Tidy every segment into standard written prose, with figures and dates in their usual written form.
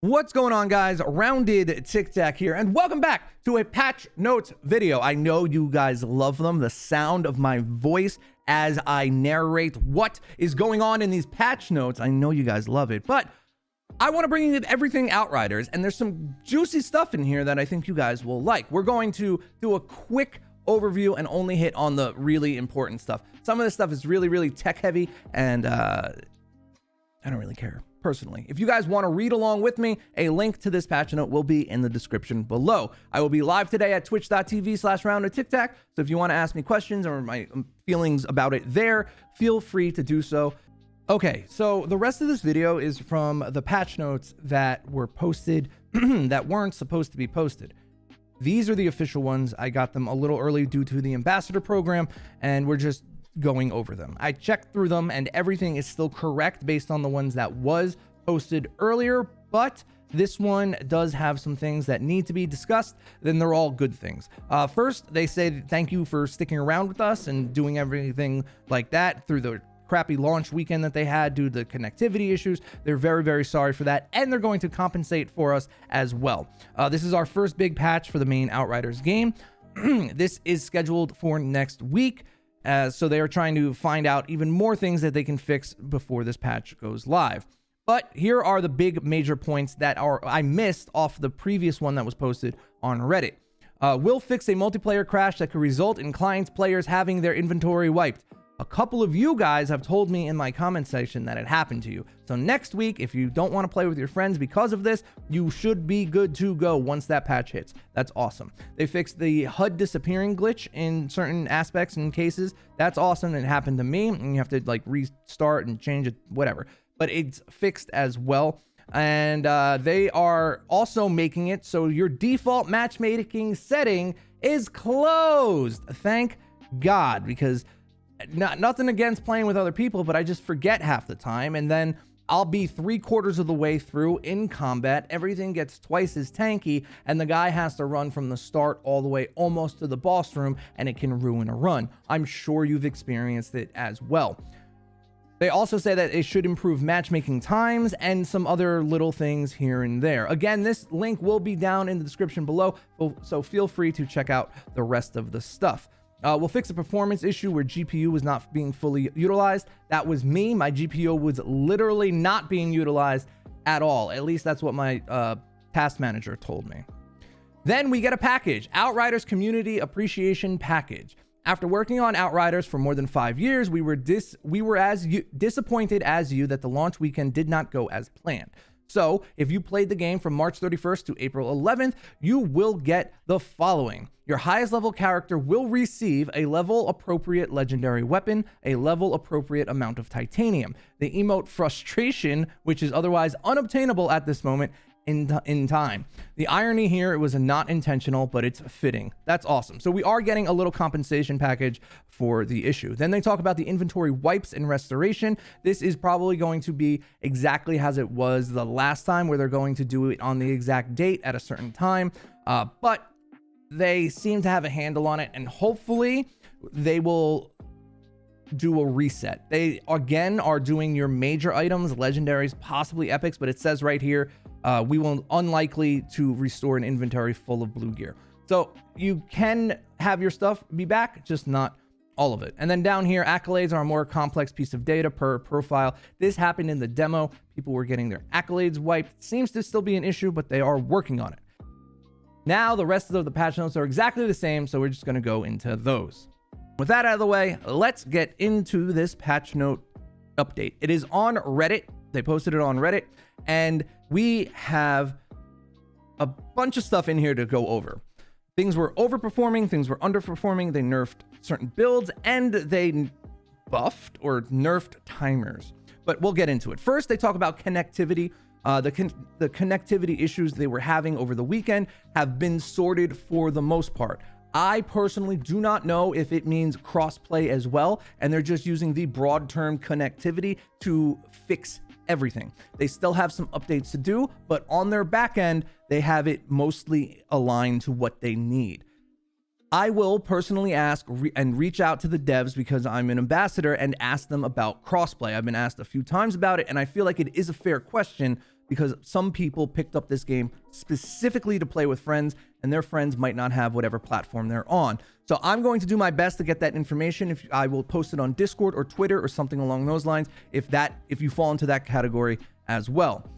What's going on, guys? Rounded Tic Tac here, and welcome back to a patch notes video. I know you guys love them, the sound of my voice as I narrate what is going on in these patch notes. I know you guys love it, but I want to bring you everything Outriders, and there's some juicy stuff in here that I think you guys will like. We're going to do a quick overview and only hit on the really important stuff. Some of this stuff is really tech heavy, and I don't really care. Personally, if you guys want to read along with me, a link to this patch note will be in the description below. I will be live today at twitch.tv/roundedtictac. So if you want to ask me questions or my feelings about it there, feel free to do so. Okay, so the rest of this video is from the patch notes that were posted that weren't supposed to be posted. These are the official ones. I got them a little early due to the ambassador program, and we're just going over them. I checked through them and everything is still correct based on the ones that was posted earlier, but this one does have some things that need to be discussed. Then they're all good things. First, they say thank you for sticking around with us and doing everything like that through the crappy launch weekend that they had due to the connectivity issues. They're very sorry for that, and they're going to compensate for us as well. This is our first big patch for the main Outriders game. This is scheduled for next week. So they are trying to find out even more things that they can fix before this patch goes live. But here are the big major points that I missed off the previous one that was posted on Reddit. Will fix a multiplayer crash that could result in clients players having their inventory wiped. A couple of you guys have told me in my comment section that it happened to you. So next week, if you don't want to play with your friends because of this, you should be good to go once that patch hits. That's awesome. They fixed the HUD disappearing glitch in certain aspects and cases. That's awesome. It happened to me, and you have to like restart and change it, whatever. But it's fixed as well. And they are also making it so your default matchmaking setting is closed. Thank God, because nothing against playing with other people, but I just forget half the time, and then I'll be 3/4 of the way through in combat. Everything gets twice as tanky, and the guy has to run from the start all the way almost to the boss room, and it can ruin a run. I'm sure you've experienced it as well. They also say that it should improve matchmaking times and some other little things here and there. Again, this link will be down in the description below, so feel free to check out the rest of the stuff. We'll fix a performance issue where GPU was not being fully utilized. That was me. My GPU was literally not being utilized at all. At least that's what my task manager told me. Then we get a package, Outriders Community Appreciation Package. After working on Outriders for more than 5 years, we were as disappointed as you that the launch weekend did not go as planned. So if you played the game from March 31st to April 11th, you will get the following. Your highest level character will receive a level appropriate legendary weapon, a level appropriate amount of titanium, the emote Frustration, which is otherwise unobtainable at this moment in time. The irony here, it was not intentional, but it's fitting. That's awesome. So we are getting a little compensation package for the issue. Then they talk about the inventory wipes and restoration. This is probably going to be exactly as it was the last time, where they're going to do it on the exact date at a certain time. But they seem to have a handle on it, and hopefully they will do a reset. They again are doing your major items, legendaries, possibly epics, but it says right here, we will unlikely to restore an inventory full of blue gear. So you can have your stuff be back, just not all of it. And then down here, accolades are a more complex piece of data per profile. This happened in the demo. People were getting their accolades wiped. Seems to still be an issue, but they are working on it. Now the rest of the patch notes are exactly the same, so we're just going to go into those. With that out of the way, let's get into this patch note update. It is on Reddit. They posted it on Reddit, and we have a bunch of stuff in here to go over. Things were overperforming, things were underperforming. They nerfed certain builds, and they buffed or nerfed timers. But we'll get into it. First, they talk about connectivity. The connectivity issues they were having over the weekend have been sorted for the most part. I personally do not know if it means crossplay as well, and they're just using the broad term connectivity to fix everything. They still have some updates to do, but on their back end, they have it mostly aligned to what they need. I will personally ask and reach out to the devs, because I'm an ambassador, and ask them about crossplay. I've been asked a few times about it, and I feel like it is a fair question because some people picked up this game specifically to play with friends, and their friends might not have whatever platform they're on. So I'm going to do my best to get that information. If I will post it on Discord or Twitter or something along those lines, if you fall into that category as well.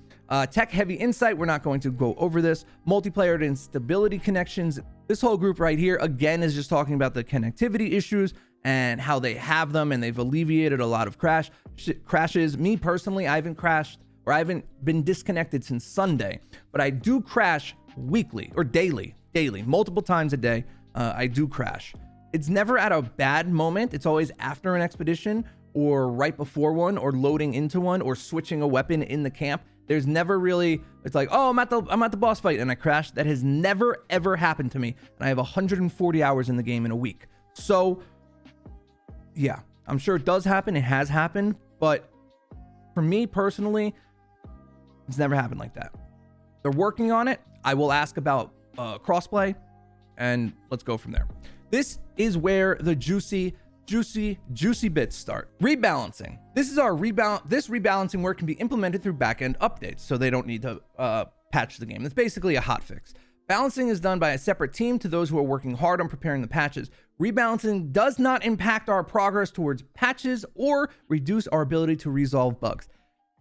Tech heavy insight, we're not going to go over this. Multiplayer and instability connections. This whole group right here, again, is just talking about the connectivity issues and how they have them, and they've alleviated a lot of crashes. Me personally, I haven't crashed, or I haven't been disconnected since Sunday, but I do crash weekly or daily, multiple times a day. I do crash. It's never at a bad moment. It's always after an expedition or right before one or loading into one or switching a weapon in the camp. There's never really, it's like, oh, I'm at the boss fight and I crashed. That has never, ever happened to me. And I have 140 hours in the game in a week. So yeah, I'm sure it does happen. It has happened. But for me personally, it's never happened like that. They're working on it. I will ask about crossplay, and let's go from there. This is where the juicy bits start. Rebalancing. This rebalancing work can be implemented through backend updates, so they don't need to patch the game. It's basically a hotfix. Balancing is done by a separate team to those who are working hard on preparing the patches. Rebalancing does not impact our progress towards patches or reduce our ability to resolve bugs.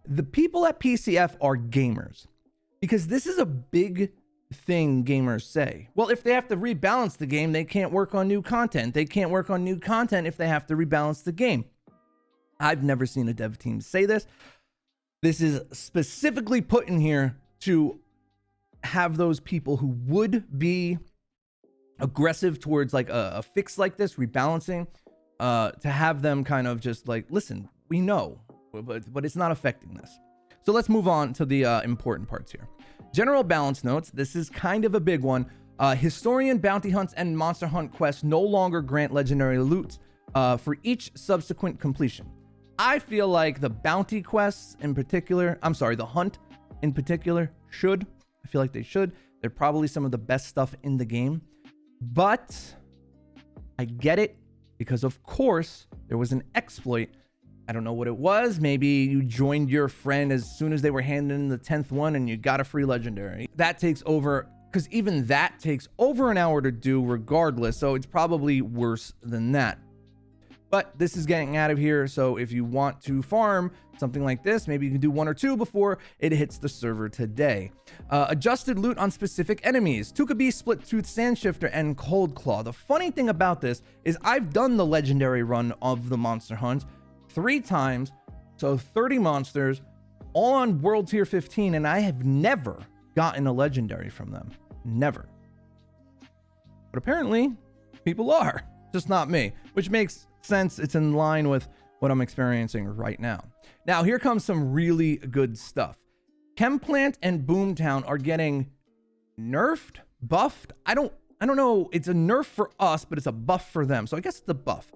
The people at PCF are gamers, because this is a big thing gamers say. Well, if they have to rebalance the game, they can't work on new content. They can't work on new content if they have to rebalance the game. I've never seen a dev team say this. This is specifically put in here to have those people who would be aggressive towards like a fix like this, rebalancing, to have them kind of just like, listen, we know, but it's not affecting this. So let's move on to the important parts here. General balance notes. This is kind of a big one. Historian bounty hunts and monster hunt quests no longer grant legendary loot for each subsequent completion. I feel like the bounty quests in particular, the hunt in particular should. I feel like they should. They're probably some of the best stuff in the game. But I get it, because of course there was an exploit. I don't know what it was. Maybe you joined your friend as soon as they were handing in the 10th one and you got a free legendary. That takes over, because even that takes over an hour to do regardless. So it's probably worse than that. But this is getting out of here. So if you want to farm something like this, maybe you can do 1 or 2 before it hits the server today. Adjusted loot on specific enemies. Tukabi, Split Tooth, Sandshifter, and Cold Claw. The funny thing about this is I've done the legendary run of the monster hunt 3 times, so 30 monsters, all on world tier 15, and I have never gotten a legendary from them. Never. But apparently people are, just not me, which makes sense. It's in line with what I'm experiencing right now. Now here comes some really good stuff. Chemplant and Boomtown are getting nerfed, buffed. I don't know. It's a nerf for us, but it's a buff for them. So I guess it's a buff.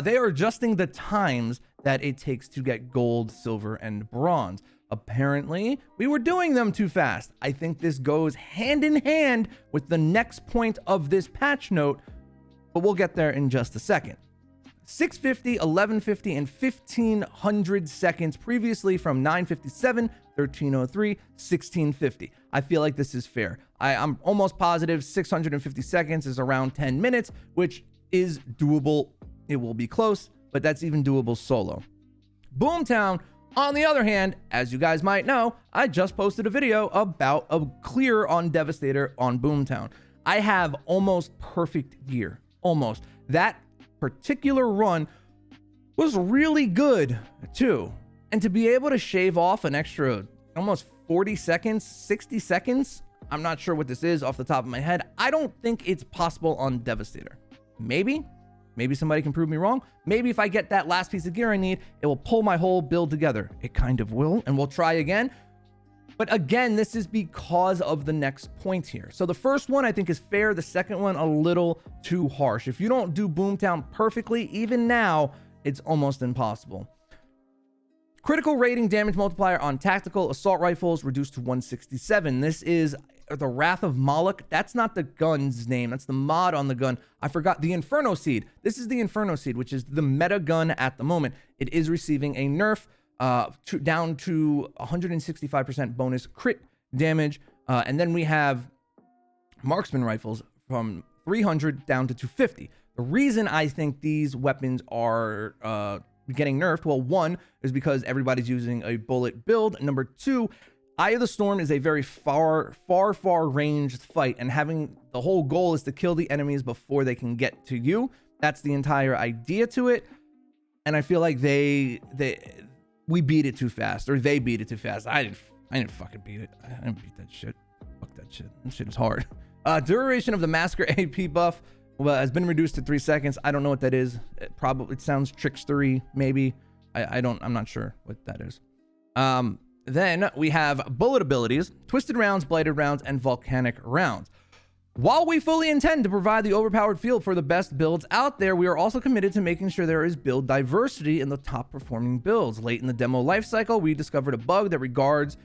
They are adjusting the times that it takes to get gold, silver, and bronze. Apparently, we were doing them too fast. I think this goes hand in hand with the next point of this patch note, but we'll get there in just a second. 650, 1150, and 1500 seconds previously from 957, 1303, 1650. I feel like this is fair. I'm almost positive 650 seconds is around 10 minutes, which is doable. It will be close, but that's even doable solo. Boomtown, on the other hand, as you guys might know, I just posted a video about a clear on Devastator on Boomtown. I have almost perfect gear. Almost. That particular run was really good too. And to be able to shave off an extra almost 40 seconds, 60 seconds, I'm not sure what this is off the top of my head. I don't think it's possible on Devastator. Maybe somebody can prove me wrong. Maybe if I get that last piece of gear I need, it will pull my whole build together. It kind of will, and we'll try again. But again, this is because of the next point here. So the first one I think is fair. The second one, a little too harsh. If you don't do Boomtown perfectly, even now, it's almost impossible. Critical rating damage multiplier on tactical assault rifles reduced to 167. This is the Wrath of Moloch. That's not the gun's name. That's the mod on the gun. I forgot. The Inferno Seed. This is the Inferno Seed, which is the meta gun at the moment. It is receiving a nerf. down to 165% bonus crit damage. And then we have marksman rifles from 300 down to 250. The reason I think these weapons are getting nerfed, well, one is because everybody's using a bullet build. Number two, Eye of the Storm is a very far ranged fight, and having the whole goal is to kill the enemies before they can get to you. That's the entire idea to it. And I feel like we beat it too fast, or they beat it too fast. I didn't fucking beat it. I didn't beat that shit. Fuck that shit. That shit is hard. Duration of the Massacre AP buff has been reduced to 3 seconds. I don't know what that is. It sounds trickstery, maybe. I'm not sure what that is. Then we have bullet abilities, twisted rounds, blighted rounds, and volcanic rounds. While we fully intend to provide the overpowered field for the best builds out there, we are also committed to making sure there is build diversity in the top performing builds. Late in the demo lifecycle, we discovered a bug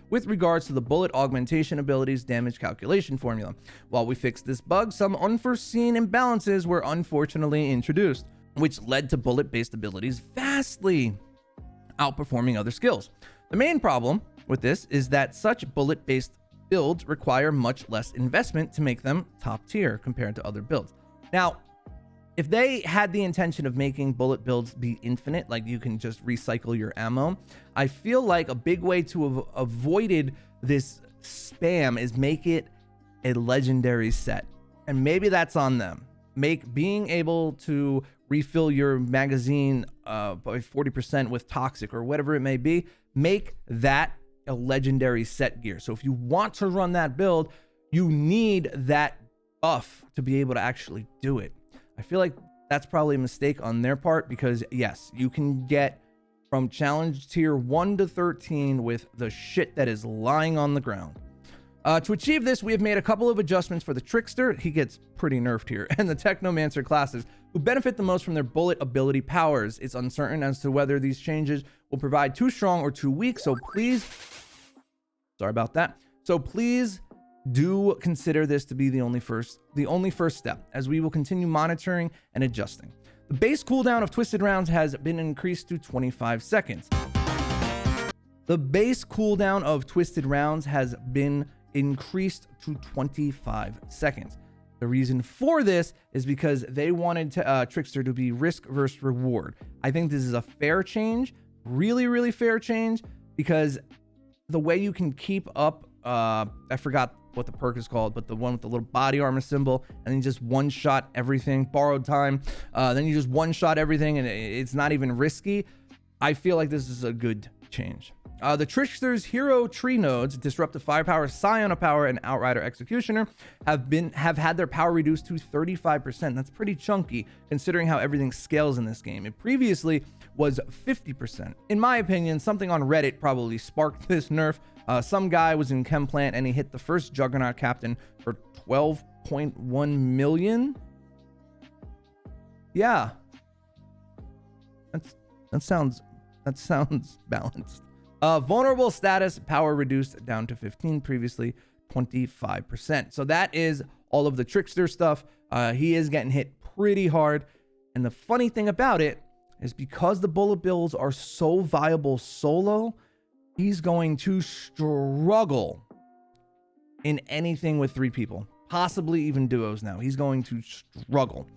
with regards to the bullet augmentation abilities damage calculation formula. While we fixed this bug, some unforeseen imbalances were unfortunately introduced, which led to bullet-based abilities vastly outperforming other skills. The main problem with this is that such bullet-based builds require much less investment to make them top tier compared to other builds. Now, if they had the intention of making bullet builds be infinite, like you can just recycle your ammo, I feel like a big way to have avoided this spam is make it a legendary set. And maybe that's on them. Being able to refill your magazine by 40% with toxic or whatever it may be, make that a legendary set gear. So if you want to run that build, you need that buff to be able to actually do it. I feel like that's probably a mistake on their part, because yes, you can get from challenge tier 1 to 13 with the shit that is lying on the ground. To achieve this, we have made a couple of adjustments for the Trickster. He gets pretty nerfed here, and the Technomancer classes, who benefit the most from their bullet ability powers. It's uncertain as to whether these changes will provide too strong or too weak, so please, sorry about that. So please do consider this to be the only first step, as we will continue monitoring and adjusting. The base cooldown of twisted rounds has been increased to 25 seconds. The base cooldown of twisted rounds has been increased to 25 seconds. The reason for this is because they wanted Trickster to be risk versus reward. I think this is a fair change, really fair change, because the way you can keep up, I forgot what the perk is called, but the one with the little body armor symbol, and then just one-shot everything, borrowed time, then you just one-shot everything, and it's not even risky. I feel like this is a good change. The Trickster's hero tree nodes, Disruptive Firepower, Scion of Power, and Outrider Executioner, have had their power reduced to 35%. That's pretty chunky considering how everything scales in this game. It previously was 50%. In my opinion, something on Reddit probably sparked this nerf. Some guy was in Chem Plant and he hit the first Juggernaut Captain for 12.1 million. Yeah, that sounds balanced. Vulnerable status, power reduced down to 15, previously 25%. So that is all of the Trickster stuff. He is getting hit pretty hard. And the funny thing about it is, because the bullet builds are so viable solo, he's going to struggle in anything with 3 people, possibly even duos now. He's going to struggle.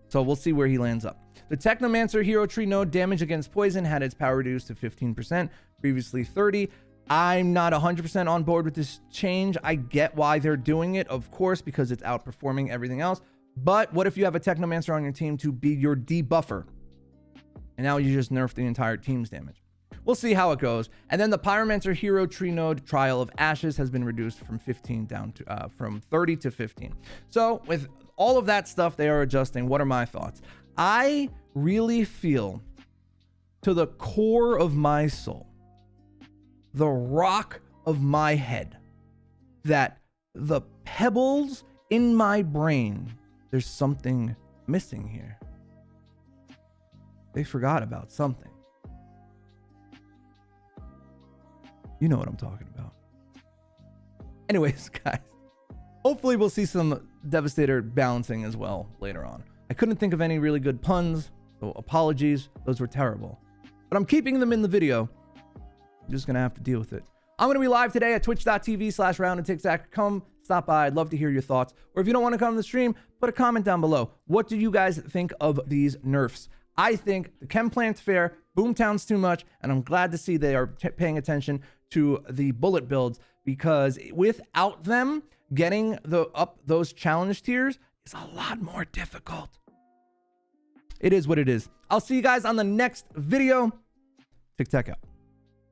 So we'll see where he lands up. The Technomancer hero tree node, damage against poison, had its power reduced to 15%, previously 30. I'm not 100% on board with this change. I get why they're doing it, of course, because it's outperforming everything else. But what if you have a Technomancer on your team to be your debuffer, and now you just nerf the entire team's damage? We'll see how it goes. And then the Pyromancer hero tree node, Trial of Ashes, has been reduced from 15 down to from 30 to 15. So with all of that stuff they are adjusting, what are my thoughts? I really feel, to the core of my soul, the rock of my head, that the pebbles in my brain, there's something missing here. They forgot about something. You know what I'm talking about. Anyways, guys, hopefully we'll see some Devastator balancing as well later on. I couldn't think of any really good puns, so apologies. Those were terrible. But I'm keeping them in the video You're just gonna have to deal with it. I'm gonna be live today at twitch.tv/roundandtiktak. Come stop by. I'd love to hear your thoughts. Or if you don't want to come to the stream, put a comment down below. What do you guys think of these nerfs? I think the chem plant's fair, Boomtown's too much, and I'm glad to see they are paying attention to the bullet builds, because without them, getting up those challenge tiers is a lot more difficult. It is what it is. I'll see you guys on the next video. TikTok out.